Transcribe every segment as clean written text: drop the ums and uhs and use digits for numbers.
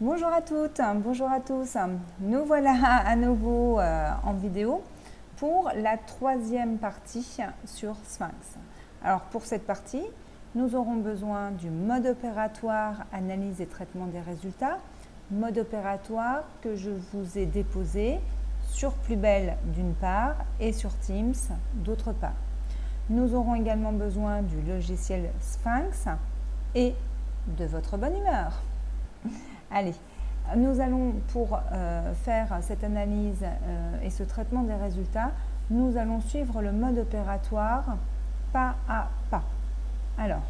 Bonjour à toutes, bonjour à tous. Nous voilà à nouveau en vidéo pour la troisième partie sur Sphinx. Alors pour cette partie, nous aurons besoin du mode opératoire analyse et traitement des résultats, mode opératoire que je vous ai déposé sur Plubel d'une part et sur Teams d'autre part. Nous aurons également besoin du logiciel Sphinx et de votre bonne humeur. Allez, nous allons pour faire cette analyse et ce traitement des résultats, nous allons suivre le mode opératoire pas à pas. Alors,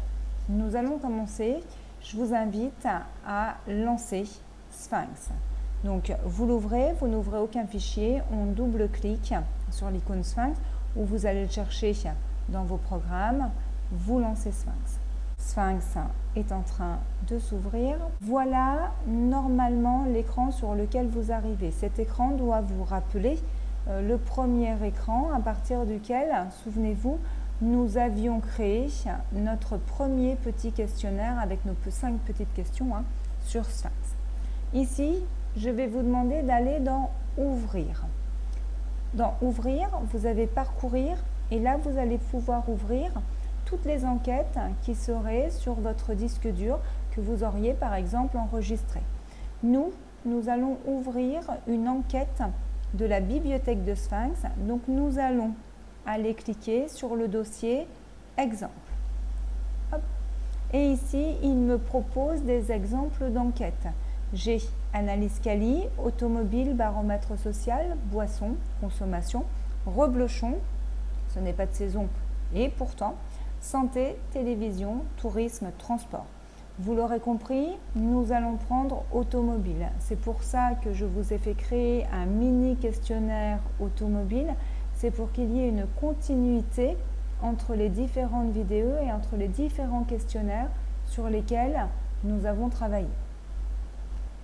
nous allons commencer. Je vous invite à lancer Sphinx. Donc, vous l'ouvrez, vous n'ouvrez aucun fichier, on double-clique sur l'icône Sphinx ou vous allez le chercher dans vos programmes, vous lancez Sphinx. Sphinx est en train de s'ouvrir. Voilà normalement l'écran sur lequel vous arrivez. Cet écran doit vous rappeler le premier écran à partir duquel, souvenez-vous, nous avions créé notre premier petit questionnaire avec nos 5 petites questions sur Sphinx. Ici, je vais vous demander d'aller dans Ouvrir. Dans Ouvrir, vous avez Parcourir et là, vous allez pouvoir ouvrir toutes les enquêtes qui seraient sur votre disque dur que vous auriez par exemple enregistré. Nous allons ouvrir une enquête de la bibliothèque de Sphinx. Donc nous allons aller cliquer sur le dossier exemple. Hop. Et ici, il me propose des exemples d'enquêtes. J'ai analyse quali, automobile, baromètre social, boisson, consommation, reblochon, ce n'est pas de saison et pourtant, santé, télévision, tourisme, transport. Vous l'aurez compris, nous allons prendre automobile. C'est pour ça que je vous ai fait créer un mini questionnaire automobile. C'est pour qu'il y ait une continuité entre les différentes vidéos et entre les différents questionnaires sur lesquels nous avons travaillé.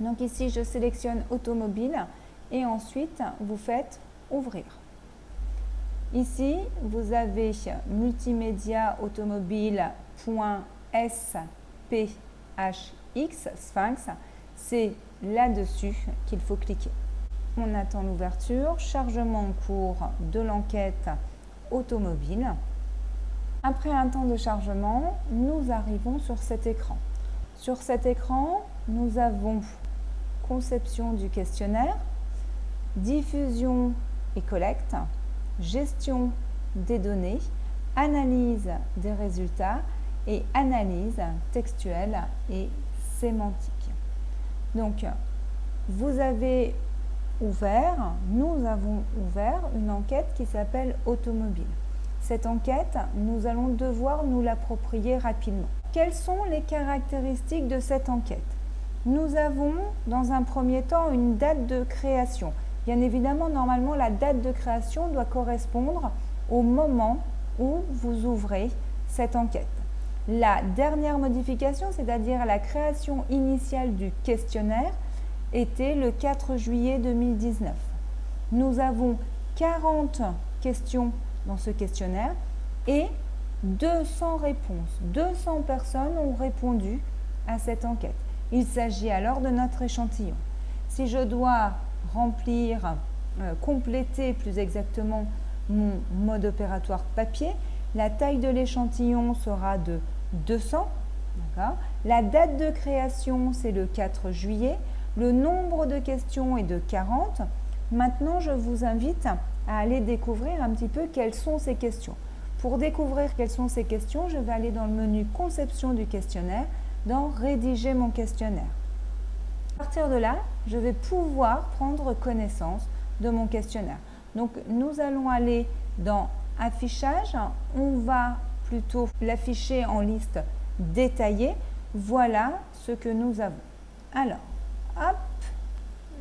Donc ici, je sélectionne automobile et ensuite, vous faites ouvrir. Ici, vous avez multimédia automobile.sphx, Sphinx. C'est là-dessus qu'il faut cliquer. On attend l'ouverture, chargement en cours de l'enquête automobile. Après un temps de chargement, nous arrivons sur cet écran. Sur cet écran, nous avons conception du questionnaire, diffusion et collecte, gestion des données, analyse des résultats et analyse textuelle et sémantique. Donc, vous avez ouvert, nous avons ouvert une enquête qui s'appelle automobile. Cette enquête, nous allons devoir nous l'approprier rapidement. Quelles sont les caractéristiques de cette enquête? Nous avons, dans un premier temps, une date de création. Bien évidemment, normalement, la date de création doit correspondre au moment où vous ouvrez cette enquête. La dernière modification, c'est-à-dire la création initiale du questionnaire, était le 4 juillet 2019. Nous avons 40 questions dans ce questionnaire et 200 réponses. 200 personnes ont répondu à cette enquête. Il s'agit alors de notre échantillon. Si je dois remplir, compléter plus exactement mon mode opératoire papier, la taille de l'échantillon sera de 200. La date de création, c'est le 4 juillet. Le nombre de questions est de 40. Maintenant, je vous invite à aller découvrir un petit peu quelles sont ces questions. Pour découvrir quelles sont ces questions, je vais aller dans le menu Conception du questionnaire, dans Rédiger mon questionnaire. À partir de là, je vais pouvoir prendre connaissance de mon questionnaire. Donc, nous allons aller dans Affichage. On va plutôt l'afficher en liste détaillée. Voilà ce que nous avons. Alors, hop,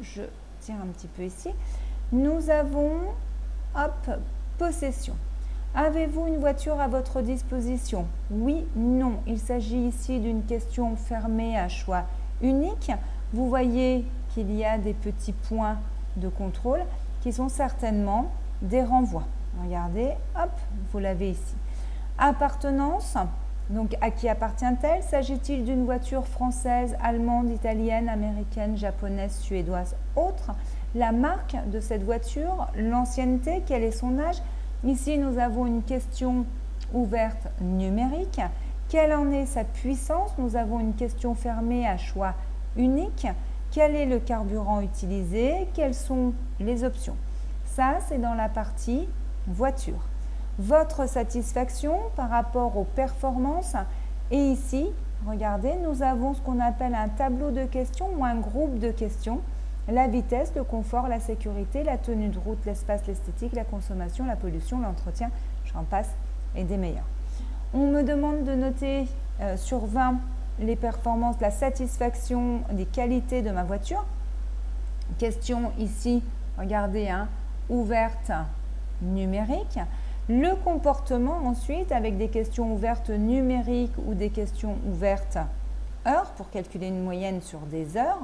je tire un petit peu ici. Nous avons, hop, possession. Avez-vous une voiture à votre disposition? Oui, non. Il s'agit ici d'une question fermée à choix unique. Vous voyez qu'il y a des petits points de contrôle qui sont certainement des renvois. Regardez, hop, vous l'avez ici. Appartenance, Donc, à qui appartient-elle? S'agit-il d'une voiture française, allemande, italienne, américaine, japonaise, suédoise, autre? La marque de cette voiture, l'ancienneté, quel est son âge? Ici, nous avons une question ouverte numérique. Quelle en est sa puissance? Nous avons une question fermée à choix unique. Quel est le carburant utilisé? Quelles sont les options? Ça, c'est dans la partie voiture. Votre satisfaction par rapport aux performances. Et ici, regardez, nous avons ce qu'on appelle un tableau de questions ou un groupe de questions. La vitesse, le confort, la sécurité, la tenue de route, l'espace, l'esthétique, la consommation, la pollution, l'entretien, j'en passe, et des meilleurs. On me demande de noter sur 20 les performances, la satisfaction des qualités de ma voiture. Question ici, regardez, ouverte numérique. Le comportement ensuite avec des questions ouvertes numériques ou des questions ouvertes heures pour calculer une moyenne sur des heures.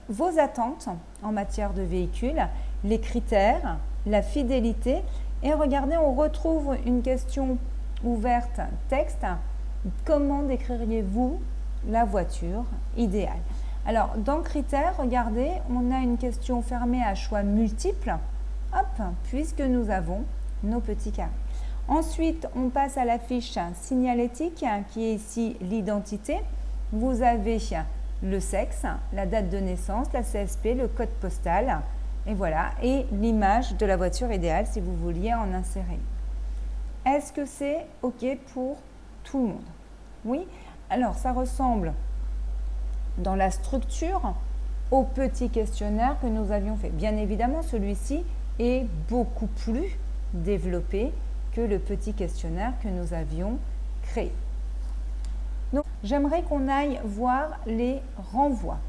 Vos attentes en matière de véhicule, les critères, la fidélité. Et regardez, on retrouve une question ouverte texte. Comment décririez-vous la voiture idéale? Alors, dans critères, regardez, on a une question fermée à choix multiples, hop, puisque nous avons nos petits carrés. Ensuite, on passe à la fiche signalétique, qui est ici l'identité. Vous avez le sexe, la date de naissance, la CSP, le code postal, et voilà, et l'image de la voiture idéale si vous vouliez en insérer. Est-ce que c'est OK pour tout le monde? Oui. Alors, ça ressemble dans la structure au petit questionnaire que nous avions fait. Bien évidemment, celui-ci est beaucoup plus développé que le petit questionnaire que nous avions créé. Donc, j'aimerais qu'on aille voir les renvois.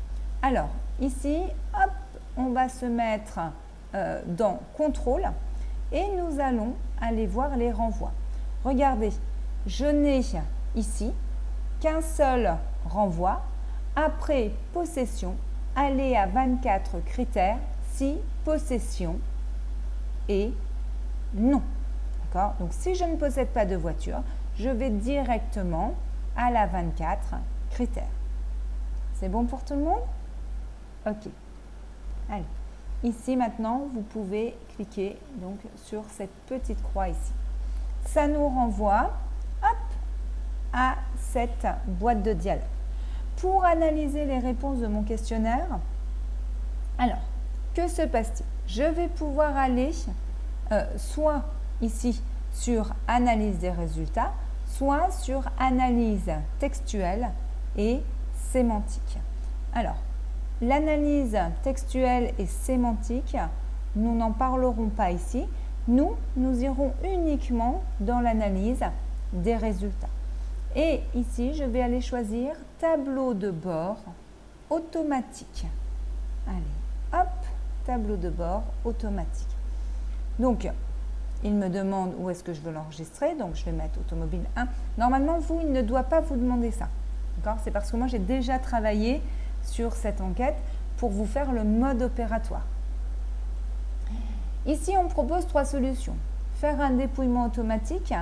Alors, ici, hop, on va se mettre dans Contrôle et nous allons aller voir les renvois. Regardez, je n'ai ici qu'un seul renvoi. Après possession, aller à 24 critères si possession est non. D'accord? Donc, si je ne possède pas de voiture, je vais directement à la 24 critères. C'est bon pour tout le monde? OK. Allez. Ici, maintenant, vous pouvez cliquer donc, sur cette petite croix ici. Ça nous renvoie hop, à cette boîte de dialogue. Pour analyser les réponses de mon questionnaire, alors, que se passe-t-il? Je vais pouvoir aller soit ici sur analyse des résultats, soit sur analyse textuelle et sémantique. Alors, l'analyse textuelle et sémantique, nous n'en parlerons pas ici. Nous irons uniquement dans l'analyse des résultats. Et ici, je vais aller choisir tableau de bord automatique. Allez, hop, tableau de bord automatique. Donc, il me demande où est-ce que je veux l'enregistrer. Donc, je vais mettre automobile 1. Normalement, vous, il ne doit pas vous demander ça. D'accord? C'est parce que moi, j'ai déjà travaillé sur cette enquête pour vous faire le mode opératoire. Ici, on propose 3 solutions. Faire un dépouillement automatique,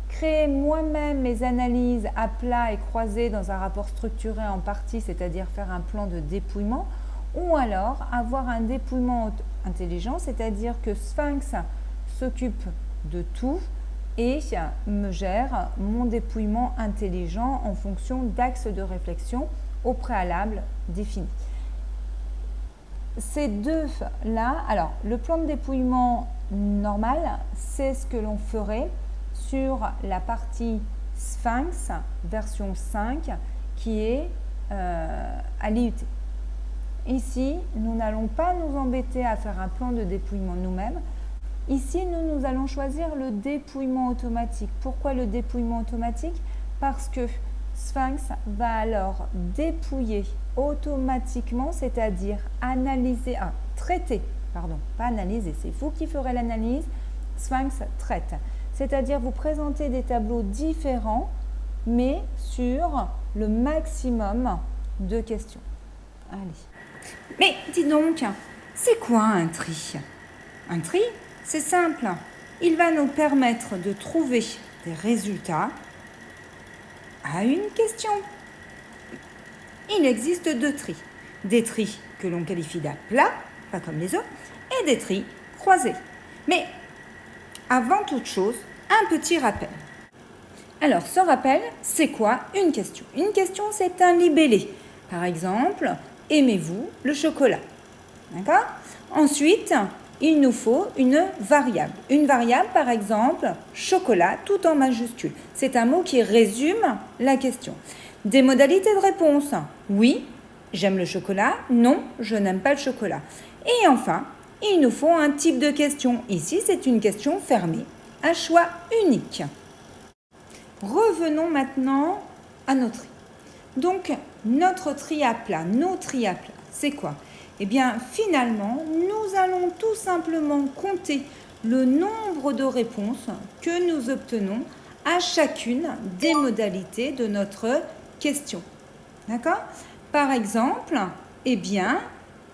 créer moi-même mes analyses à plat et croisées dans un rapport structuré en partie, c'est-à-dire faire un plan de dépouillement, ou alors avoir un dépouillement intelligent, c'est-à-dire que Sphinx s'occupe de tout et me gère mon dépouillement intelligent en fonction d'axes de réflexion au préalable définis. Ces deux-là, alors le plan de dépouillement normal, c'est ce que l'on ferait sur la partie Sphinx version 5 qui est à l'IUT. Ici, nous n'allons pas nous embêter à faire un plan de dépouillement nous-mêmes. Ici, nous allons choisir le dépouillement automatique. Pourquoi le dépouillement automatique? Parce que Sphinx va alors dépouiller automatiquement, c'est-à-dire analyser, traiter, pardon, pas analyser, c'est vous qui ferez l'analyse, Sphinx traite. C'est-à-dire vous présenter des tableaux différents, mais sur le maximum de questions. Allez. Mais dis donc, c'est quoi un tri? Un tri, c'est simple. Il va nous permettre de trouver des résultats à une question. Il existe deux tris. Des tris que l'on qualifie d'aplats, pas comme les autres, et des tris croisés. Mais avant toute chose, un petit rappel. Alors, ce rappel, c'est quoi une question? Une question, c'est un libellé. Par exemple, aimez-vous le chocolat? D'accord? Ensuite, il nous faut une variable. Une variable, par exemple, chocolat, tout en majuscule. C'est un mot qui résume la question. Des modalités de réponse. Oui, j'aime le chocolat. Non, je n'aime pas le chocolat. Et enfin, il nous faut un type de question. Ici, c'est une question fermée, à choix unique. Revenons maintenant à nos tris. Donc, notre tri à plat, nos tri à plat, c'est quoi? Eh bien, finalement, nous allons tout simplement compter le nombre de réponses que nous obtenons à chacune des modalités de notre question. D'accord? Par exemple, eh bien,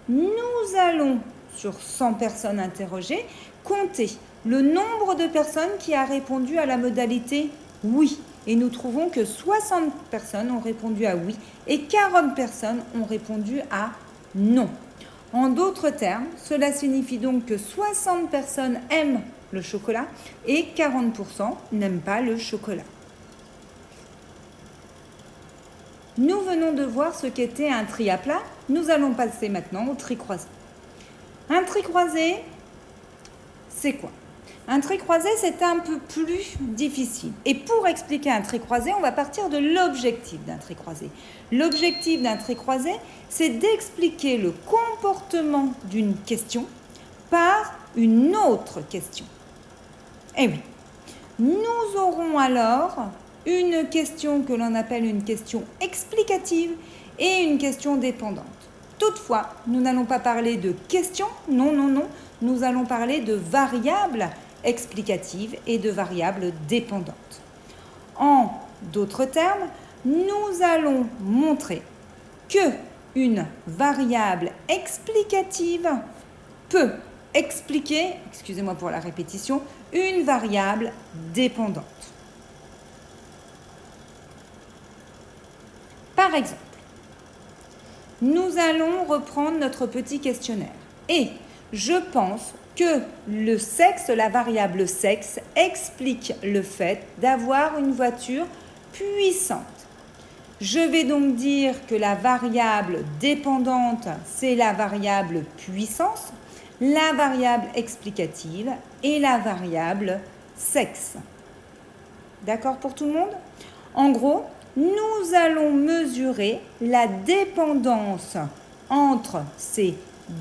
nous allons, sur 100 personnes interrogées, compter le nombre de personnes qui a répondu à la modalité « oui ». Et nous trouvons que 60 personnes ont répondu à « oui » et 40 personnes ont répondu à « non ». En d'autres termes, cela signifie donc que 60 personnes aiment le chocolat et 40% n'aiment pas le chocolat. Nous venons de voir ce qu'était un tri à plat. Nous allons passer maintenant au tri croisé. Un tri croisé, c'est quoi? Un tri croisé, c'est un peu plus difficile. Et pour expliquer un tri croisé, on va partir de l'objectif d'un tri croisé. L'objectif d'un tri croisé, c'est d'expliquer le comportement d'une question par une autre question. Eh oui, nous aurons alors une question que l'on appelle une question explicative et une question dépendante. Toutefois, nous n'allons pas parler de questions, non, nous allons parler de variables explicatives et de variables dépendantes. En d'autres termes, nous allons montrer que une variable explicative peut expliquer, excusez-moi pour la répétition, une variable dépendante. Par exemple, nous allons reprendre notre petit questionnaire et je pense que le sexe, la variable sexe, explique le fait d'avoir une voiture puissante. Je vais donc dire que la variable dépendante, c'est la variable puissance, la variable explicative et la variable sexe. D'accord pour tout le monde? En gros, nous allons mesurer la dépendance entre ces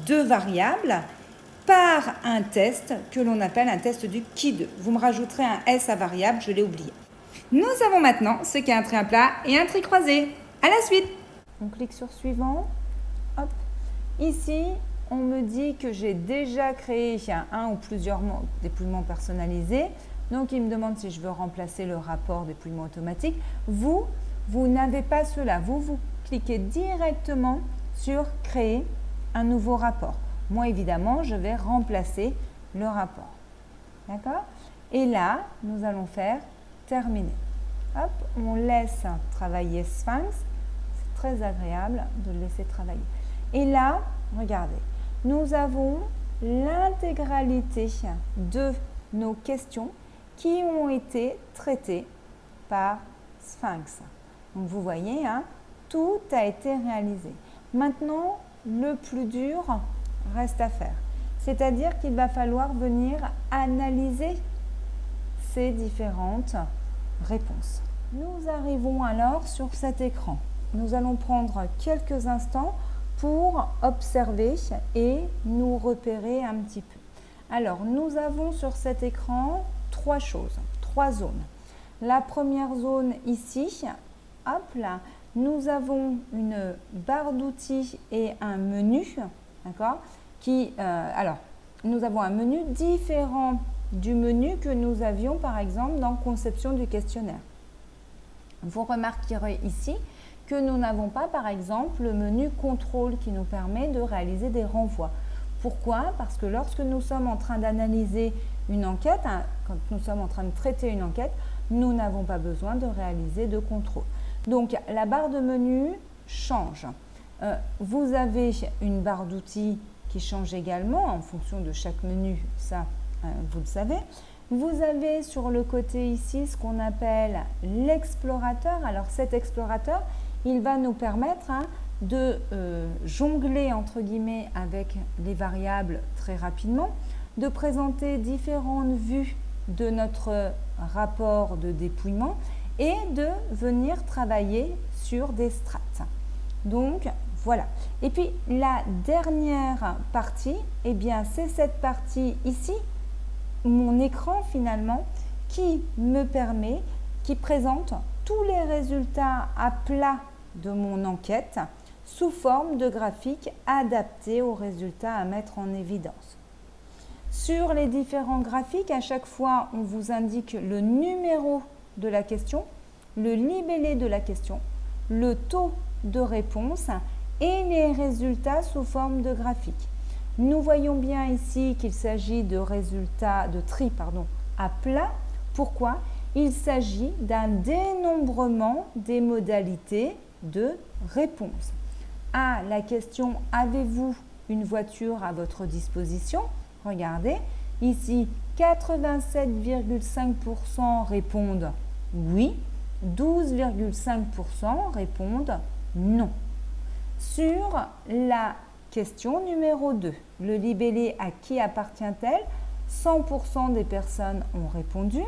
deux variables par un test que l'on appelle un test du qui-2. Vous me rajouterez un S à variable, je l'ai oublié. Nous savons maintenant ce qu'est un tri à plat et un tri croisé. À la suite. On clique sur suivant. Hop. Ici, on me dit que j'ai déjà créé un ou plusieurs dépouillements personnalisés. Donc, il me demande si je veux remplacer le rapport dépouillement automatique. Vous n'avez pas cela. Vous cliquez directement sur créer un nouveau rapport. Moi, évidemment, je vais remplacer le rapport. D'accord? Et là, nous allons faire terminer. Hop, on laisse travailler Sphinx. C'est très agréable de le laisser travailler. Et là, regardez, nous avons l'intégralité de nos questions qui ont été traitées par Sphinx. Donc, vous voyez, tout a été réalisé. Maintenant, le plus dur reste à faire. C'est-à-dire qu'il va falloir venir analyser ces différentes réponses. Nous arrivons alors sur cet écran. Nous allons prendre quelques instants pour observer et nous repérer un petit peu. Alors, nous avons sur cet écran trois choses, trois zones. La première zone ici, hop là, nous avons une barre d'outils et un menu, d'accord, alors, nous avons un menu différent du menu que nous avions par exemple dans conception du questionnaire. Vous remarquerez ici que nous n'avons pas par exemple le menu contrôle qui nous permet de réaliser des renvois. Pourquoi? Parce que lorsque nous sommes en train d'analyser une enquête, quand nous sommes en train de traiter une enquête, nous n'avons pas besoin de réaliser de contrôle. Donc, la barre de menu change. Vous avez une barre d'outils qui change également en fonction de chaque menu, ça, vous le savez. Vous avez sur le côté ici ce qu'on appelle l'explorateur. Alors, cet explorateur, il va nous permettre de jongler entre guillemets avec les variables très rapidement, de présenter différentes vues de notre rapport de dépouillement et de venir travailler sur des strates. Donc voilà. Et puis la dernière partie, eh bien c'est cette partie ici, mon écran finalement, qui me permet, qui présente tous les résultats à plat de mon enquête sous forme de graphique adapté aux résultats à mettre en évidence. Sur les différents graphiques, à chaque fois, on vous indique le numéro de la question, le libellé de la question, le taux de réponse et les résultats sous forme de graphique. Nous voyons bien ici qu'il s'agit de résultats de tri à plat. Pourquoi? Il s'agit d'un dénombrement des modalités de réponse. À la question « Avez-vous une voiture à votre disposition ?» Regardez, ici 87,5% répondent « Oui », 12,5% répondent « Non ». Sur la question numéro 2, le libellé « À qui appartient-elle » 100% des personnes ont répondu.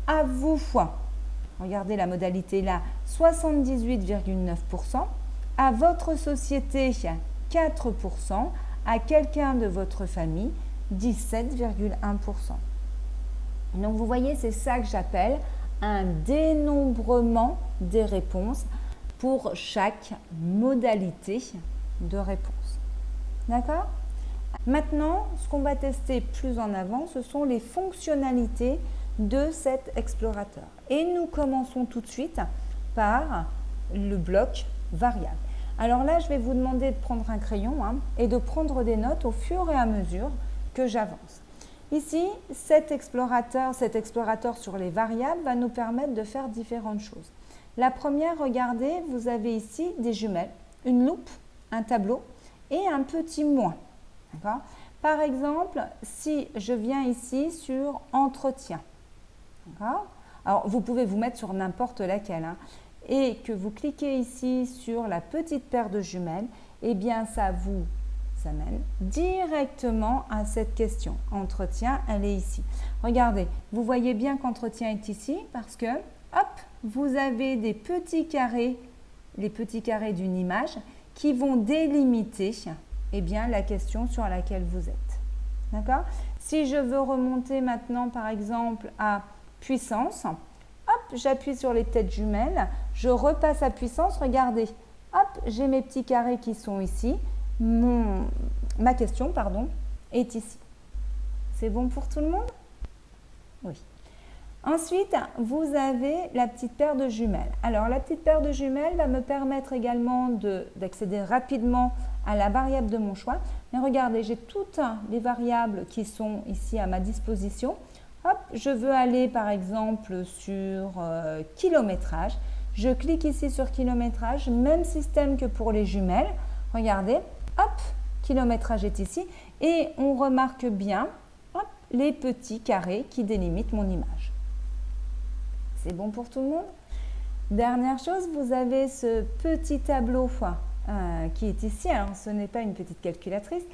À vous, regardez la modalité là, 78,9%. À votre société, 4%. À quelqu'un de votre famille, 17,1%. Donc vous voyez, c'est ça que j'appelle un dénombrement des réponses pour chaque modalité de réponse. D'accord? Maintenant, ce qu'on va tester plus en avant, ce sont les fonctionnalités de cet explorateur. Et nous commençons tout de suite par le bloc variable. Alors là, je vais vous demander de prendre un crayon et de prendre des notes au fur et à mesure que j'avance. Ici, cet explorateur sur les variables va nous permettre de faire différentes choses. La première, regardez, vous avez ici des jumelles, une loupe, un tableau et un petit moins. Par exemple, si je viens ici sur entretien, alors vous pouvez vous mettre sur n'importe laquelle, et que vous cliquez ici sur la petite paire de jumelles, eh bien ça vous amène directement à cette question. Entretien, elle est ici. Regardez, vous voyez bien qu'entretien est ici parce que, hop, vous avez des petits carrés, les petits carrés d'une image qui vont délimiter eh bien, la question sur laquelle vous êtes. D'accord? Si je veux remonter maintenant, par exemple, à puissance, hop, j'appuie sur les têtes jumelles, je repasse à puissance, regardez, hop, j'ai mes petits carrés qui sont ici, ma question, est ici. C'est bon pour tout le monde? Oui. Ensuite, vous avez la petite paire de jumelles. Alors, la petite paire de jumelles va me permettre également d'accéder rapidement à la variable de mon choix. Mais regardez, j'ai toutes les variables qui sont ici à ma disposition. Hop, je veux aller par exemple sur kilométrage. Je clique ici sur kilométrage, même système que pour les jumelles. Regardez, hop, kilométrage est ici. Et on remarque bien hop, les petits carrés qui délimitent mon image. C'est bon pour tout le monde? Dernière chose, vous avez ce petit tableau qui est ici. Alors, ce n'est pas une petite calculatrice.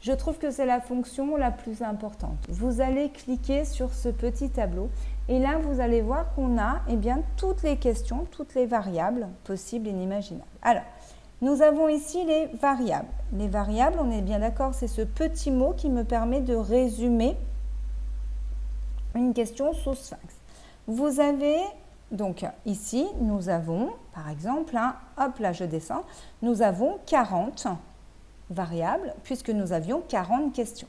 Je trouve que c'est la fonction la plus importante. Vous allez cliquer sur ce petit tableau et là, vous allez voir qu'on a bien, toutes les questions, toutes les variables possibles et inimaginables. Alors, nous avons ici les variables. Les variables, on est bien d'accord, c'est ce petit mot qui me permet de résumer une question sous Sphinx. Vous avez, donc ici, nous avons, par exemple, hop là je descends, nous avons 40 variables puisque nous avions 40 questions.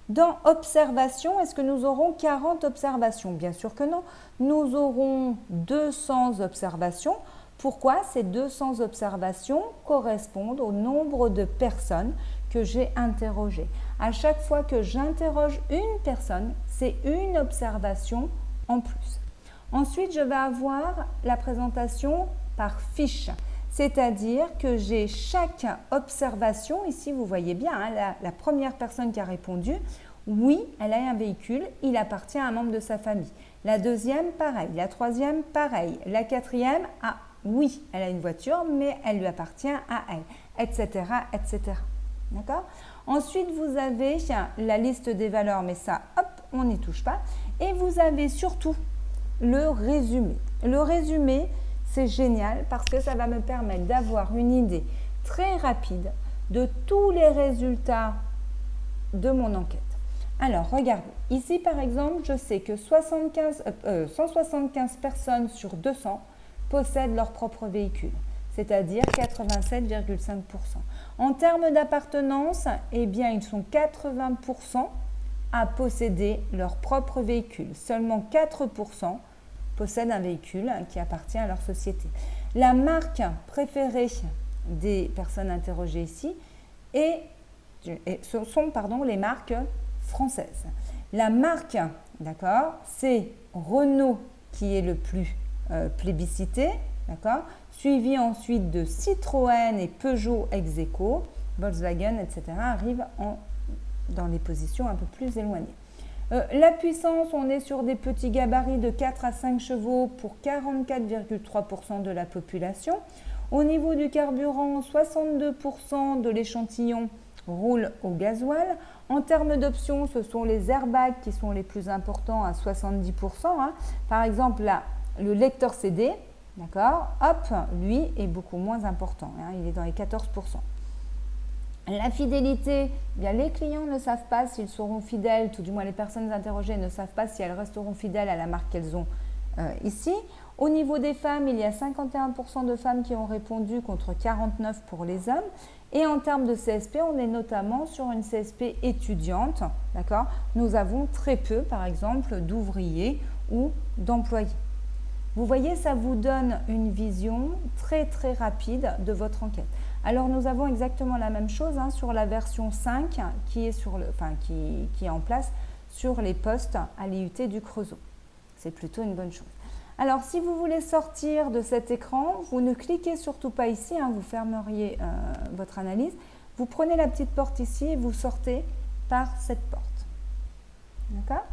Dans observation, est-ce que nous aurons 40 observations? Bien sûr que non. Nous aurons 200 observations. Pourquoi? Ces 200 observations correspondent au nombre de personnes que j'ai interrogées. À chaque fois que j'interroge une personne, c'est une observation en plus. Ensuite, je vais avoir la présentation par fiche. C'est-à-dire que j'ai chaque observation, ici vous voyez bien, hein, la première personne qui a répondu, oui, elle a un véhicule, il appartient à un membre de sa famille. La deuxième, pareil. La troisième, pareil. La quatrième, ah oui, elle a une voiture, mais elle lui appartient à elle, etc., etc. D'accord? Ensuite, vous avez la liste des valeurs, mais ça, hop, on n'y touche pas. Et vous avez surtout le résumé. Le résumé, c'est génial parce que ça va me permettre d'avoir une idée très rapide de tous les résultats de mon enquête. Alors, regardez, ici par exemple, je sais que 175 personnes sur 200 possèdent leur propre véhicule, c'est-à-dire 87,5%. En termes d'appartenance, eh bien, ils sont 80% à posséder leur propre véhicule. Seulement 4% possèdent un véhicule qui appartient à leur société. La marque préférée des personnes interrogées ici sont les marques françaises. La marque, d'accord, c'est Renault qui est le plus plébiscité, d'accord, suivi ensuite de Citroën et Peugeot ex aequo, Volkswagen, etc. arrivent dans les positions un peu plus éloignées. La puissance, on est sur des petits gabarits de 4 à 5 chevaux pour 44,3% de la population. Au niveau du carburant, 62% de l'échantillon roule au gasoil. En termes d'options, ce sont les airbags qui sont les plus importants à 70%. Hein. Par exemple, là, le lecteur CD, d'accord, hop, lui est beaucoup moins important. Hein, il est dans les 14%. La fidélité, eh bien, les clients ne savent pas s'ils seront fidèles, tout du moins les personnes interrogées ne savent pas si elles resteront fidèles à la marque qu'elles ont ici. Au niveau des femmes, il y a 51% de femmes qui ont répondu contre 49% pour les hommes. Et en termes de CSP, on est notamment sur une CSP étudiante, d'accord. Nous avons très peu, par exemple, d'ouvriers ou d'employés. Vous voyez, ça vous donne une vision très très rapide de votre enquête. Alors nous avons exactement la même chose hein, sur la version 5 qui est en place sur les postes à l'IUT du Creusot. C'est plutôt une bonne chose. Alors si vous voulez sortir de cet écran, vous ne cliquez surtout pas ici, hein, vous fermeriez votre analyse. Vous prenez la petite porte ici et vous sortez par cette porte. D'accord ?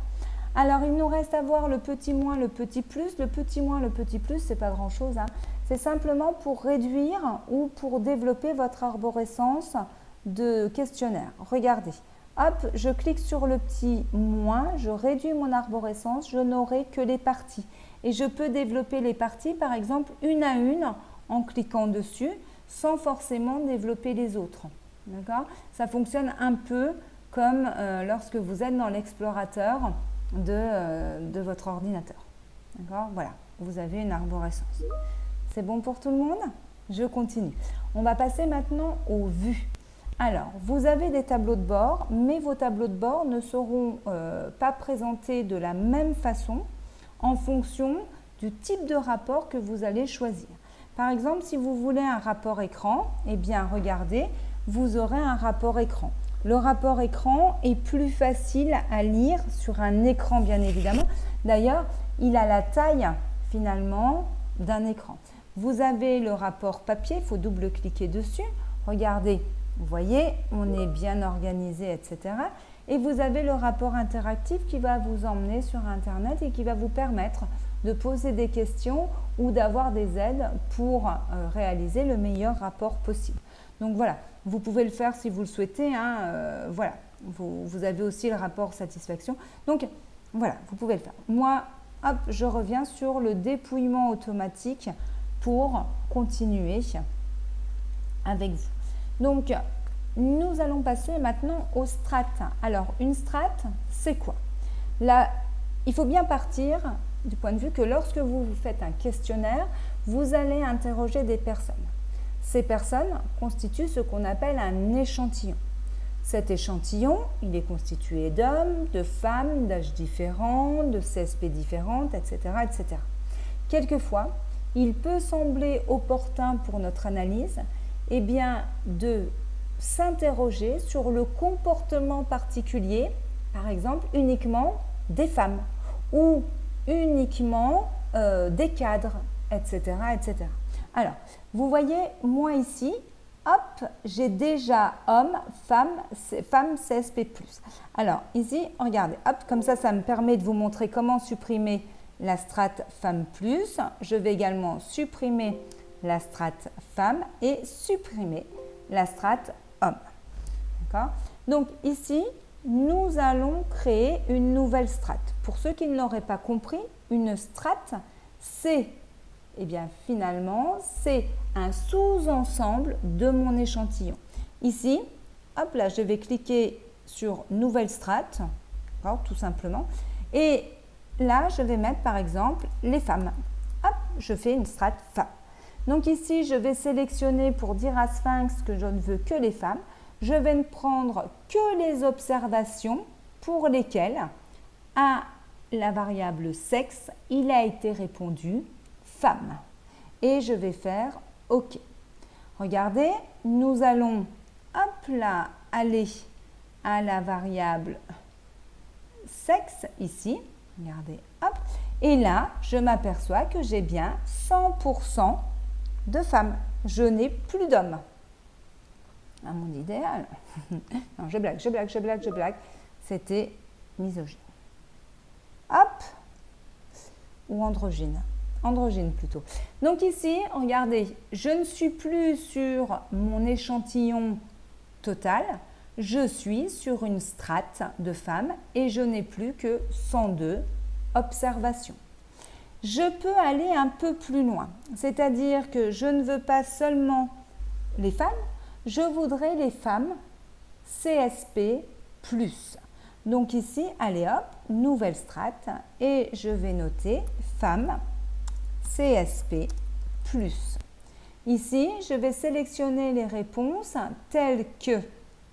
Alors, il nous reste à voir le petit moins, le petit plus. Le petit moins, le petit plus, ce n'est pas grand-chose. Hein. C'est simplement pour réduire ou pour développer votre arborescence de questionnaire. Regardez, hop, je clique sur le petit moins, je réduis mon arborescence, je n'aurai que les parties. Et je peux développer les parties, par exemple, une à une, en cliquant dessus, sans forcément développer les autres. D'accord ? Ça fonctionne un peu comme lorsque vous êtes dans l'explorateur de votre ordinateur. D'accord ? Voilà, vous avez une arborescence. C'est bon pour tout le monde ? Je continue. On va passer maintenant aux vues. Alors, vous avez des tableaux de bord, mais vos tableaux de bord ne seront pas présentés de la même façon en fonction du type de rapport que vous allez choisir. Par exemple, si vous voulez un rapport écran, eh bien, regardez, vous aurez un rapport écran. Le rapport écran est plus facile à lire sur un écran, bien évidemment. D'ailleurs, il a la taille, finalement, d'un écran. Vous avez le rapport papier, il faut double-cliquer dessus. Regardez, vous voyez, on est bien organisé, etc. Et vous avez le rapport interactif qui va vous emmener sur Internet et qui va vous permettre de poser des questions ou d'avoir des aides pour réaliser le meilleur rapport possible. Donc voilà, vous pouvez le faire si vous le souhaitez. Hein, voilà, vous avez aussi le rapport satisfaction. Donc voilà, vous pouvez le faire. Moi, hop, je reviens sur le dépouillement automatique pour continuer avec vous. Donc, nous allons passer maintenant aux strates. Alors, une strate, c'est quoi ? Là, il faut bien partir du point de vue que lorsque vous faites un questionnaire, vous allez interroger des personnes. Ces personnes constituent ce qu'on appelle un échantillon. Cet échantillon, il est constitué d'hommes, de femmes, d'âges différents, de CSP différentes, etc., etc. Quelquefois, il peut sembler opportun pour notre analyse eh bien, de s'interroger sur le comportement particulier, par exemple uniquement des femmes ou uniquement des cadres, etc., etc. Alors, vous voyez, moi ici, hop, j'ai déjà homme, femme, CSP+. Alors, ici, regardez, hop, comme ça me permet de vous montrer comment supprimer la strate femme plus. Je vais également supprimer la strate femme et supprimer la strate homme. D'accord? Donc, ici, nous allons créer une nouvelle strate. Pour ceux qui ne l'auraient pas compris, une strate, c'est, eh bien, finalement, c'est un sous-ensemble de mon échantillon. Ici, hop là, je vais cliquer sur Nouvelle strate, tout simplement. Et là, je vais mettre, par exemple, les femmes. Hop, je fais une strate femme. Donc ici, je vais sélectionner pour dire à Sphinx que je ne veux que les femmes. Je vais ne prendre que les observations pour lesquelles à la variable sexe, il a été répondu femme. Et je vais faire OK. Regardez, nous allons hop là aller à la variable sexe ici. Regardez, hop. Et là, je m'aperçois que j'ai bien 100% de femmes. Je n'ai plus d'hommes. À mon idéal. Non, je blague. C'était misogyne. Hop. Ou androgyne. Androgyne plutôt. Donc ici, regardez, je ne suis plus sur mon échantillon total. Je suis sur une strate de femmes et je n'ai plus que 102 observations. Je peux aller un peu plus loin. C'est-à-dire que je ne veux pas seulement les femmes, je voudrais les femmes CSP+. Donc ici, allez hop, nouvelle strate et je vais noter femmes CSP+. Ici, je vais sélectionner les réponses telles que,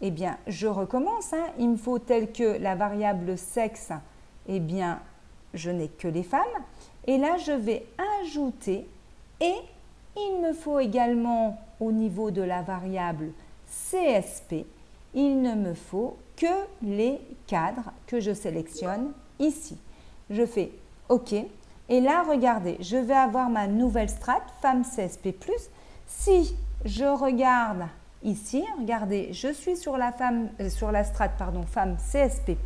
eh bien, je recommence, il me faut telles que la variable sexe, eh bien, je n'ai que les femmes. Et là, je vais ajouter et il me faut également au niveau de la variable CSP, il ne me faut que les cadres que je sélectionne ici. Je fais OK. Et là, regardez, je vais avoir ma nouvelle strate, femme CSP+. Si je regarde ici, regardez, je suis sur la strate femme CSP+,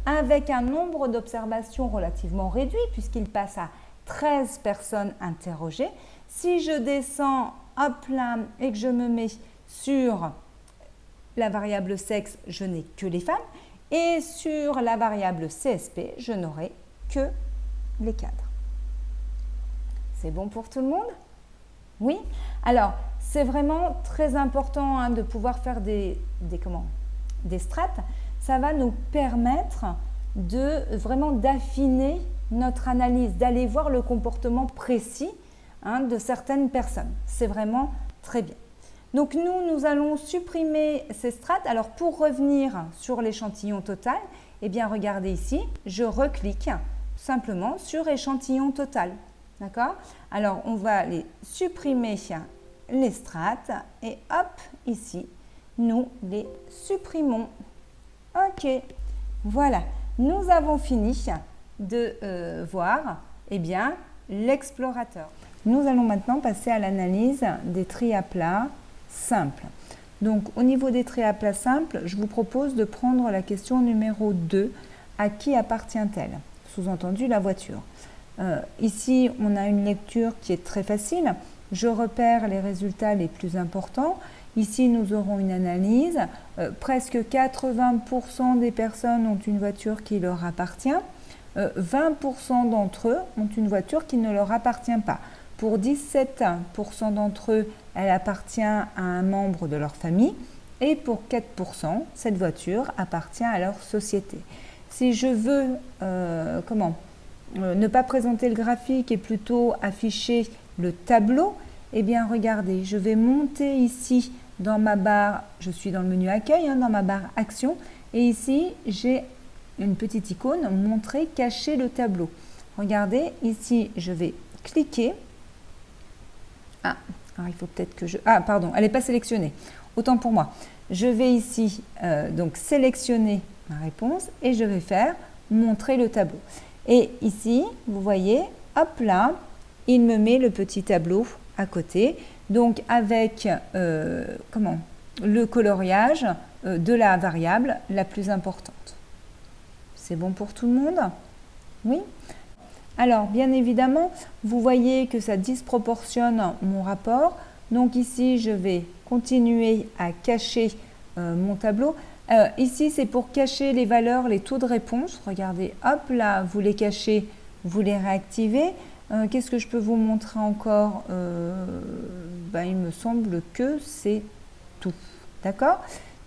avec un nombre d'observations relativement réduit, puisqu'il passe à 13 personnes interrogées. Si je descends hop là et que je me mets sur la variable sexe, je n'ai que les femmes. Et sur la variable CSP, je n'aurai que les cadres. C'est bon pour tout le monde? Oui? Alors, c'est vraiment très important de pouvoir faire des strates. Ça va nous permettre vraiment d'affiner notre analyse, d'aller voir le comportement précis de certaines personnes. C'est vraiment très bien. Donc nous allons supprimer ces strates. Alors pour revenir sur l'échantillon total, eh bien regardez ici, je reclique simplement sur échantillon total. D'accord? Alors on va les supprimer les strates et hop, ici, nous les supprimons. OK, voilà, nous avons fini de voir l'explorateur. Nous allons maintenant passer à l'analyse des tris à plat simples. Donc, au niveau des tris à plat simples, je vous propose de prendre la question numéro 2. À qui appartient-elle? Sous-entendu, la voiture. Ici, on a une lecture qui est très facile. Je repère les résultats les plus importants. Ici, nous aurons une analyse. Presque 80% des personnes ont une voiture qui leur appartient. 20% d'entre eux ont une voiture qui ne leur appartient pas. Pour 17% d'entre eux, elle appartient à un membre de leur famille. Et pour 4%, cette voiture appartient à leur société. Si je veux ne pas présenter le graphique et plutôt afficher le tableau, eh bien regardez, je vais monter ici dans ma barre, je suis dans le menu accueil, dans ma barre action, et ici j'ai une petite icône montrer, cacher le tableau. Regardez, ici je vais cliquer. Alors il faut peut-être que je... Ah pardon, elle n'est pas sélectionnée, autant pour moi. Je vais ici donc sélectionner ma réponse et je vais faire montrer le tableau. Et ici, vous voyez, hop là, il me met le petit tableau à côté, donc avec le coloriage de la variable la plus importante. C'est bon pour tout le monde? Oui? Alors, bien évidemment, vous voyez que ça disproportionne mon rapport. Donc ici, je vais continuer à cacher mon tableau. Ici, c'est pour cacher les valeurs, les taux de réponse. Regardez, hop, là, vous les cachez, vous les réactivez. Qu'est-ce que je peux vous montrer encore? Il me semble que c'est tout. D'accord?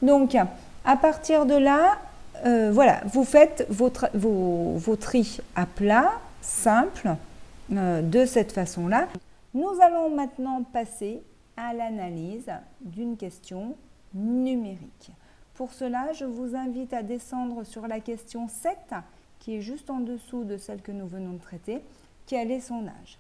Donc, à partir de là, voilà, vous faites vos tris à plat, simples, de cette façon-là. Nous allons maintenant passer à l'analyse d'une question numérique. Pour cela, je vous invite à descendre sur la question 7, qui est juste en dessous de celle que nous venons de traiter. Quel est son âge?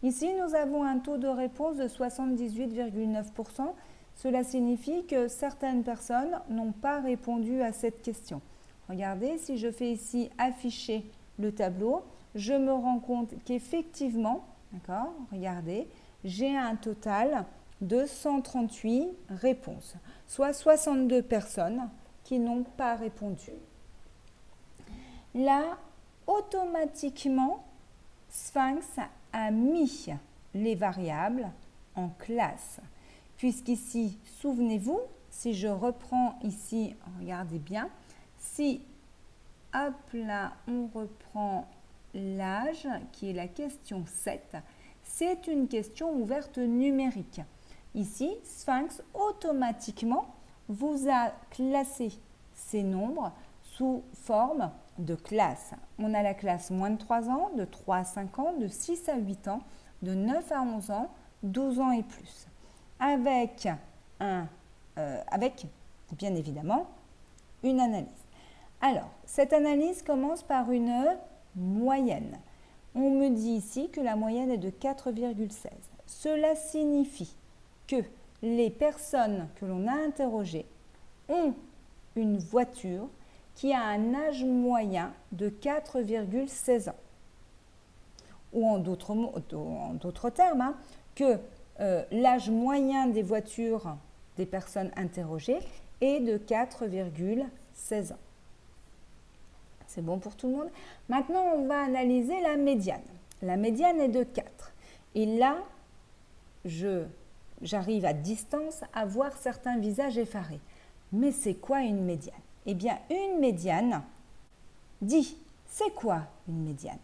Ici, nous avons un taux de réponse de 78,9%. Cela signifie que certaines personnes n'ont pas répondu à cette question. Regardez, si je fais ici afficher le tableau, je me rends compte qu'effectivement, d'accord, regardez, j'ai un total de 138 réponses, soit 62 personnes qui n'ont pas répondu. Là, automatiquement, Sphinx a mis les variables en classe. Puisqu'ici, souvenez-vous, si je reprends ici, regardez bien, si, hop là, on reprend l'âge, qui est la question 7, c'est une question ouverte numérique. Ici, Sphinx, automatiquement, vous a classé ces nombres sous forme de classe. On a la classe moins de 3 ans, de 3 à 5 ans, de 6 à 8 ans, de 9 à 11 ans, 12 ans et plus. Avec bien évidemment une analyse. Alors, cette analyse commence par une moyenne. On me dit ici que la moyenne est de 4,16. Cela signifie que les personnes que l'on a interrogées ont une voiture qui a un âge moyen de 4,16 ans. Ou en d'autres termes, que l'âge moyen des voitures des personnes interrogées est de 4,16 ans. C'est bon pour tout le monde? Maintenant, on va analyser la médiane. La médiane est de 4. Et là, j'arrive à distance à voir certains visages effarés. Mais c'est quoi une médiane? Eh bien, une médiane dit, c'est quoi une médiane?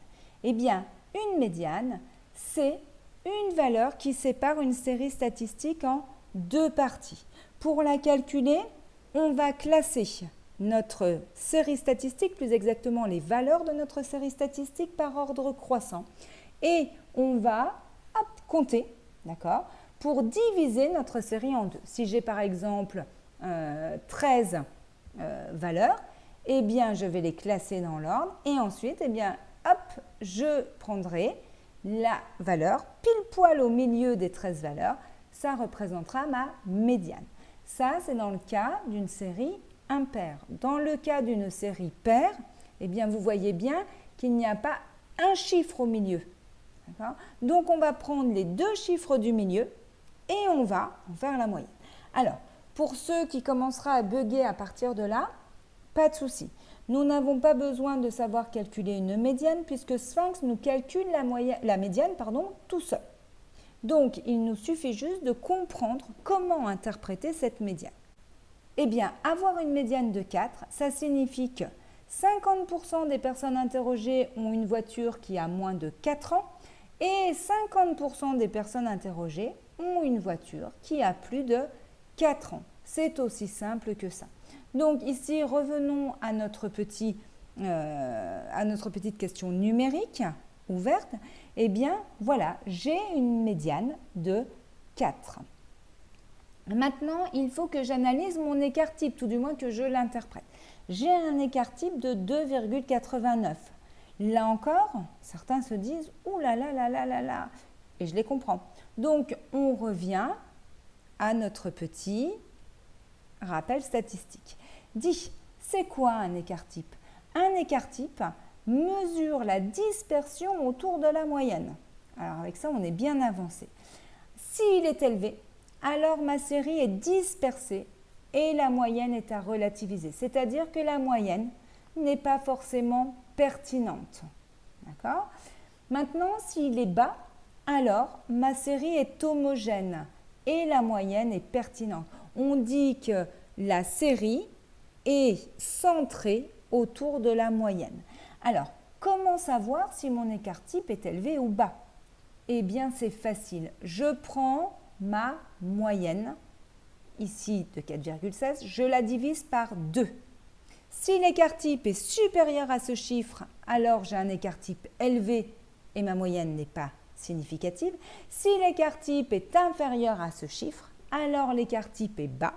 Eh bien, une médiane, c'est une valeur qui sépare une série statistique en deux parties. Pour la calculer, on va classer notre série statistique, plus exactement les valeurs de notre série statistique par ordre croissant. Et on va compter, d'accord, pour diviser notre série en deux. Si j'ai par exemple 13 valeurs, eh bien je vais les classer dans l'ordre et ensuite, eh bien, hop, je prendrai la valeur pile poil au milieu des 13 valeurs. Ça représentera ma médiane. Ça, c'est dans le cas d'une série impaire. Dans le cas d'une série paire, eh bien, vous voyez bien qu'il n'y a pas un chiffre au milieu. Donc, on va prendre les deux chiffres du milieu et on va en faire la moyenne. Alors, pour ceux qui commenceront à bugger à partir de là, pas de souci. Nous n'avons pas besoin de savoir calculer une médiane puisque Sphinx nous calcule la médiane tout seul. Donc, il nous suffit juste de comprendre comment interpréter cette médiane. Eh bien, avoir une médiane de 4, ça signifie que 50% des personnes interrogées ont une voiture qui a moins de 4 ans et 50% des personnes interrogées ont une voiture qui a plus de 4 ans. C'est aussi simple que ça. Donc ici, revenons à notre petite question numérique ouverte. Eh bien, voilà, j'ai une médiane de 4. Maintenant, il faut que j'analyse mon écart type, tout du moins que je l'interprète. J'ai un écart type de 2,89. Là encore, certains se disent « Ouh là là là là là là !» Et je les comprends. Donc, on revient à notre petit rappel statistique. Dit, c'est quoi un écart type? Un écart type mesure la dispersion autour de la moyenne. Alors, avec ça, on est bien avancé. S'il est élevé, alors ma série est dispersée et la moyenne est à relativiser. C'est-à-dire que la moyenne n'est pas forcément pertinente. D'accord? Maintenant, s'il est bas, alors ma série est homogène et la moyenne est pertinente. On dit que la série est centrée autour de la moyenne. Alors, comment savoir si mon écart type est élevé ou bas? Eh bien, c'est facile. Je prends ma moyenne, ici de 4,16, je la divise par 2. Si l'écart type est supérieur à ce chiffre, alors j'ai un écart type élevé et ma moyenne n'est pas significative. Si l'écart type est inférieur à ce chiffre, alors l'écart type est bas.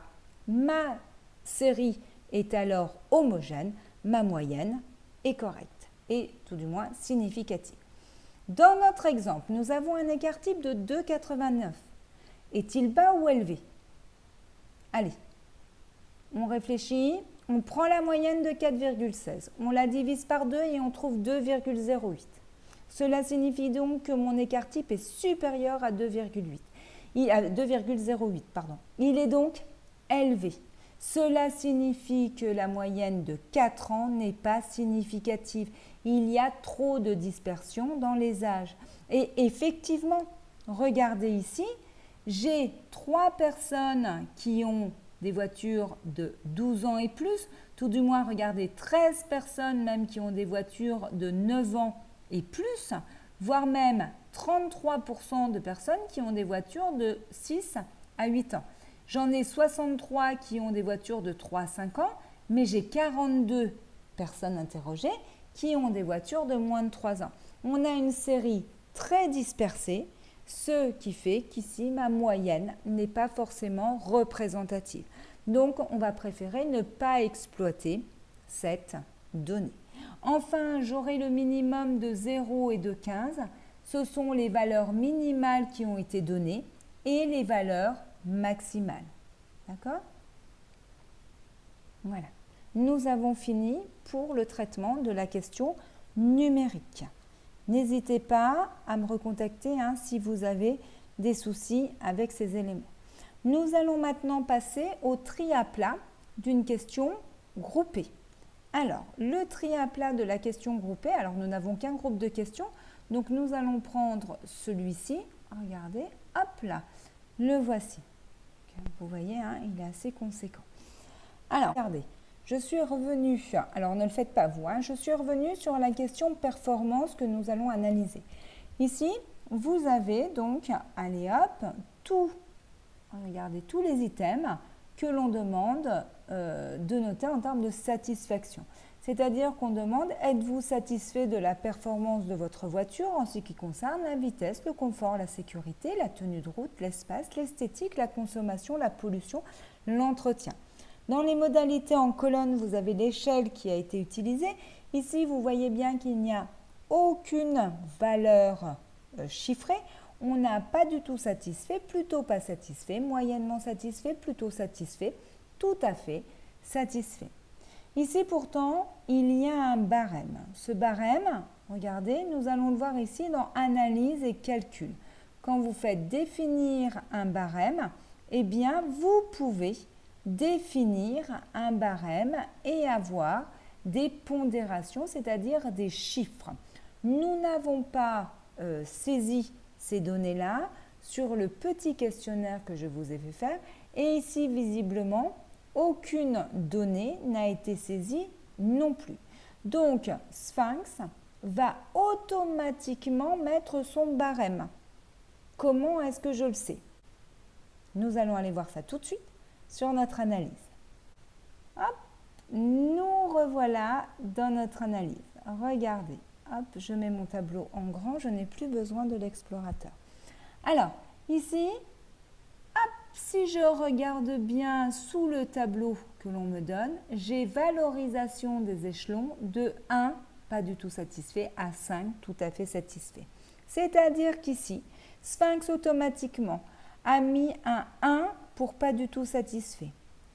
Ma série est alors homogène, ma moyenne est correcte et tout du moins significative. Dans notre exemple, nous avons un écart type de 2,89. Est-il bas ou élevé? Allez, on réfléchit, on prend la moyenne de 4,16, on la divise par 2 et on trouve 2,08. Cela signifie donc que mon écart type est supérieur à 2,08. Il est donc élevé. Cela signifie que la moyenne de 4 ans n'est pas significative. Il y a trop de dispersion dans les âges. Et effectivement, regardez ici, j'ai 3 personnes qui ont des voitures de 12 ans et plus. Tout du moins, regardez, 13 personnes même qui ont des voitures de 9 ans et plus, voire même 33% de personnes qui ont des voitures de 6 à 8 ans. J'en ai 63 qui ont des voitures de 3 à 5 ans, mais j'ai 42 personnes interrogées qui ont des voitures de moins de 3 ans. On a une série très dispersée, ce qui fait qu'ici, ma moyenne n'est pas forcément représentative. Donc, on va préférer ne pas exploiter cette donnée. Enfin, j'aurai le minimum de 0 et de 15. Ce sont les valeurs minimales qui ont été données et les valeurs maximale. D'accord? Voilà. Nous avons fini pour le traitement de la question numérique. N'hésitez pas à me recontacter si vous avez des soucis avec ces éléments. Nous allons maintenant passer au tri à plat d'une question groupée. Alors, le tri à plat de la question groupée, alors nous n'avons qu'un groupe de questions, donc nous allons prendre celui-ci. Regardez, hop là, le voici. Vous voyez, il est assez conséquent. Alors, regardez, je suis revenue, alors ne le faites pas vous, je suis revenue sur la question performance que nous allons analyser. Ici, vous avez donc, allez hop, regardez tous les items que l'on demande de noter en termes de satisfaction. C'est-à-dire qu'on demande, êtes-vous satisfait de la performance de votre voiture en ce qui concerne la vitesse, le confort, la sécurité, la tenue de route, l'espace, l'esthétique, la consommation, la pollution, l'entretien. Dans les modalités en colonne, vous avez l'échelle qui a été utilisée. Ici, vous voyez bien qu'il n'y a aucune valeur chiffrée. On n'a pas du tout satisfait, plutôt pas satisfait, moyennement satisfait, plutôt satisfait, tout à fait satisfait. Ici, pourtant, il y a un barème. Ce barème, regardez, nous allons le voir ici dans Analyse et calcul. Quand vous faites définir un barème, eh bien, vous pouvez définir un barème et avoir des pondérations, c'est-à-dire des chiffres. Nous n'avons pas saisi ces données-là sur le petit questionnaire que je vous ai fait faire. Et ici, visiblement, aucune donnée n'a été saisie non plus. Donc, Sphinx va automatiquement mettre son barème. Comment est-ce que je le sais? Nous allons aller voir ça tout de suite sur notre analyse. Hop, nous revoilà dans notre analyse. Regardez, hop, je mets mon tableau en grand, je n'ai plus besoin de l'explorateur. Alors, ici, hop, si je regarde bien sous le tableau que l'on me donne, j'ai valorisation des échelons de 1, pas du tout satisfait, à 5, tout à fait satisfait. C'est-à-dire qu'ici, Sphinx automatiquement a mis un 1 pour pas du tout satisfait.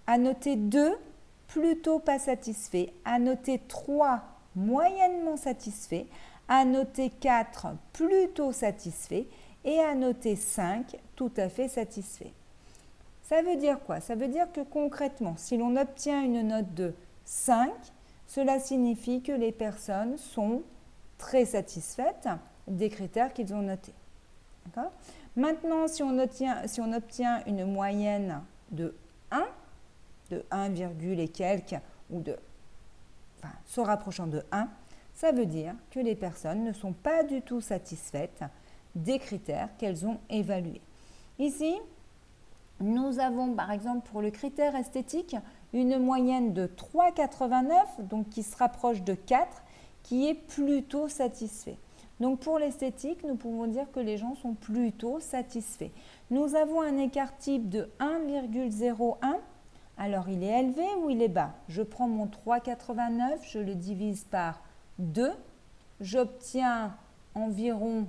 À noter 2, plutôt pas satisfait. À noter 3, moyennement satisfait. À noter 4, plutôt satisfait. et a noté 5, tout à fait satisfait. Ça veut dire quoi? Ça veut dire que concrètement, si l'on obtient une note de 5, cela signifie que les personnes sont très satisfaites des critères qu'ils ont notés. Maintenant, si on obtient une moyenne de 1, de 1, et quelques, ou se rapprochant de 1, ça veut dire que les personnes ne sont pas du tout satisfaites des critères qu'elles ont évalués. Ici, nous avons par exemple pour le critère esthétique une moyenne de 3,89, donc qui se rapproche de 4, qui est plutôt satisfait. Donc pour l'esthétique, nous pouvons dire que les gens sont plutôt satisfaits. Nous avons un écart type de 1,01. Alors il est élevé ou il est bas? Je prends mon 3,89, je le divise par 2. J'obtiens environ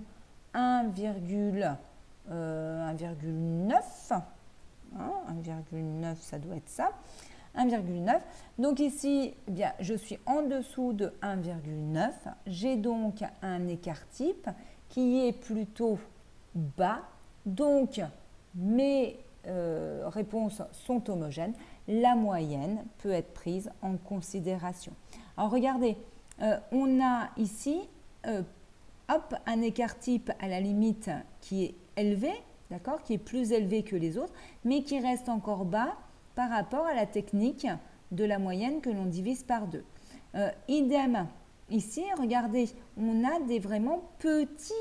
1,9. 1,9, ça doit être ça. 1,9. Donc ici, eh bien, je suis en dessous de 1,9. J'ai donc un écart type qui est plutôt bas. Donc, mes réponses sont homogènes. La moyenne peut être prise en considération. Alors, regardez, on a ici un écart type à la limite qui est élevé, d'accord, qui est plus élevé que les autres, mais qui reste encore bas par rapport à la technique de la moyenne que l'on divise par 2. Idem, ici, regardez, on a des vraiment petits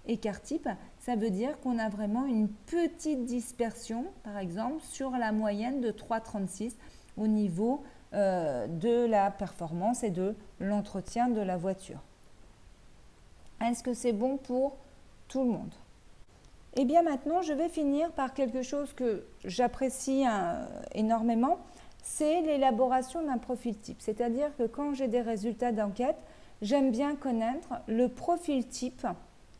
écarts types. Ça veut dire qu'on a vraiment une petite dispersion, par exemple, sur la moyenne de 3,36 au niveau de la performance et de l'entretien de la voiture. Est-ce que c'est bon pour tout le monde? Et bien maintenant, je vais finir par quelque chose que j'apprécie énormément, c'est l'élaboration d'un profil type. C'est-à-dire que quand j'ai des résultats d'enquête, j'aime bien connaître le profil type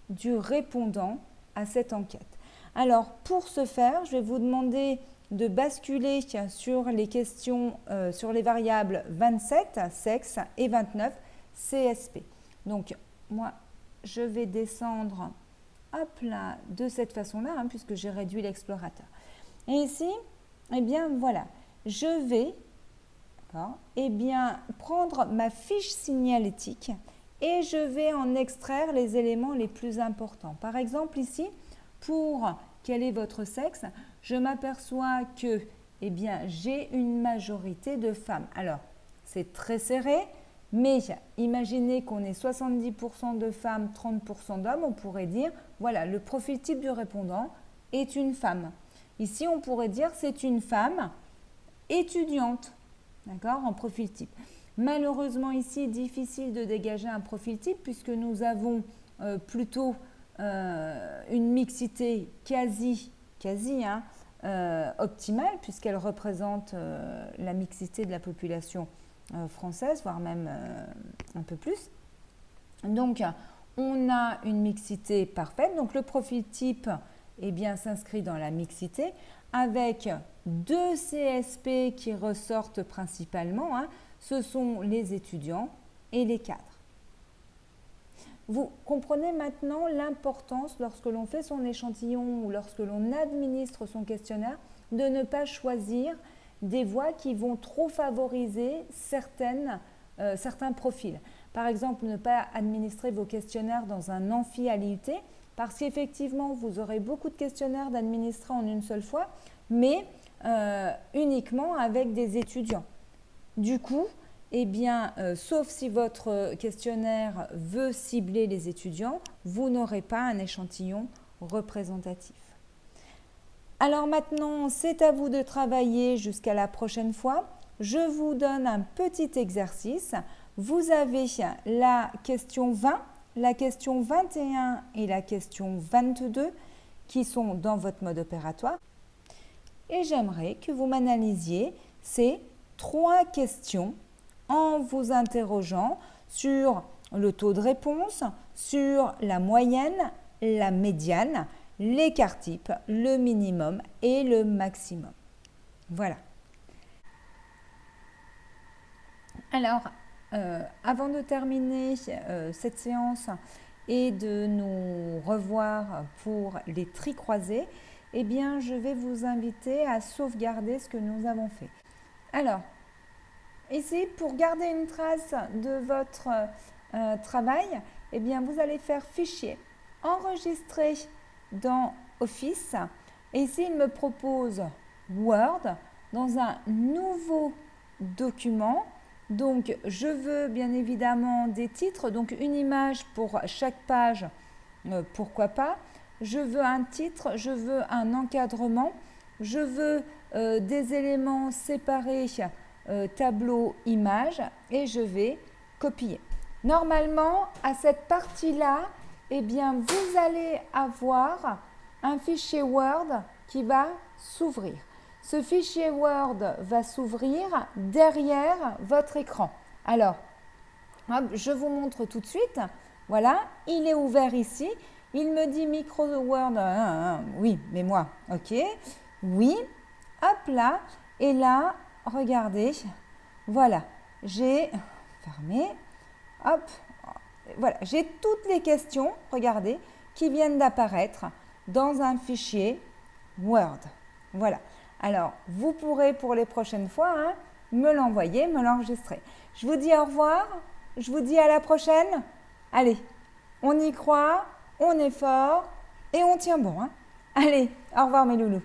du répondant à cette enquête. Alors, pour ce faire, je vais vous demander de basculer sur les questions, sur les variables 27, sexe, et 29, CSP. Donc, moi, je vais descendre là, de cette façon-là, puisque j'ai réduit l'explorateur. Et ici, eh bien, voilà, je vais prendre ma fiche signalétique et je vais en extraire les éléments les plus importants. Par exemple, ici, pour quel est votre sexe, je m'aperçois que j'ai une majorité de femmes. Alors, c'est très serré, mais imaginez qu'on ait 70% de femmes, 30% d'hommes, on pourrait dire, voilà, le profil type du répondant est une femme. Ici, on pourrait dire c'est une femme étudiante, d'accord, en profil type. Malheureusement, ici, difficile de dégager un profil type puisque nous avons plutôt une mixité quasi optimale puisqu'elle représente la mixité de la population française, voire même un peu plus. Donc, on a une mixité parfaite. Donc, le profil type s'inscrit dans la mixité avec 2 CSP qui ressortent principalement. Ce sont les étudiants et les cadres. Vous comprenez maintenant l'importance, lorsque l'on fait son échantillon ou lorsque l'on administre son questionnaire, de ne pas choisir des voies qui vont trop favoriser certains profils. Par exemple, ne pas administrer vos questionnaires dans un amphi à l'IUT, parce qu'effectivement, vous aurez beaucoup de questionnaires d'administrer en une seule fois, mais uniquement avec des étudiants. Du coup, sauf si votre questionnaire veut cibler les étudiants, vous n'aurez pas un échantillon représentatif. Alors maintenant, c'est à vous de travailler jusqu'à la prochaine fois. Je vous donne un petit exercice. Vous avez la question 20, la question 21 et la question 22 qui sont dans votre mode opératoire. Et j'aimerais que vous m'analysiez ces 3 questions en vous interrogeant sur le taux de réponse, sur la moyenne, la médiane, l'écart type, le minimum et le maximum. Voilà. Alors, avant de terminer cette séance, et de nous revoir pour les tricroisés, eh bien, je vais vous inviter à sauvegarder ce que nous avons fait. Alors, ici, pour garder une trace de votre travail, eh bien, vous allez faire Fichier, Enregistrer dans Office. Et ici, il me propose Word dans un nouveau document. Donc, je veux bien évidemment des titres, donc une image pour chaque page, pourquoi pas. Je veux un titre, je veux un encadrement, je veux des éléments séparés, tableau, image, et je vais copier. Normalement, à cette partie-là, eh bien, vous allez avoir un fichier Word qui va s'ouvrir. Ce fichier Word va s'ouvrir derrière votre écran. Alors, hop, je vous montre tout de suite. Voilà, il est ouvert ici. Il me dit micro Word. Oui, mais moi, ok. Oui, hop là. Et là, regardez. Voilà, j'ai fermé. Hop, voilà, j'ai toutes les questions, regardez, qui viennent d'apparaître dans un fichier Word. Voilà. Alors, vous pourrez pour les prochaines fois me l'envoyer, me l'enregistrer. Je vous dis au revoir, je vous dis à la prochaine. Allez, on y croit, on est fort et on tient bon. Allez, au revoir mes loulous.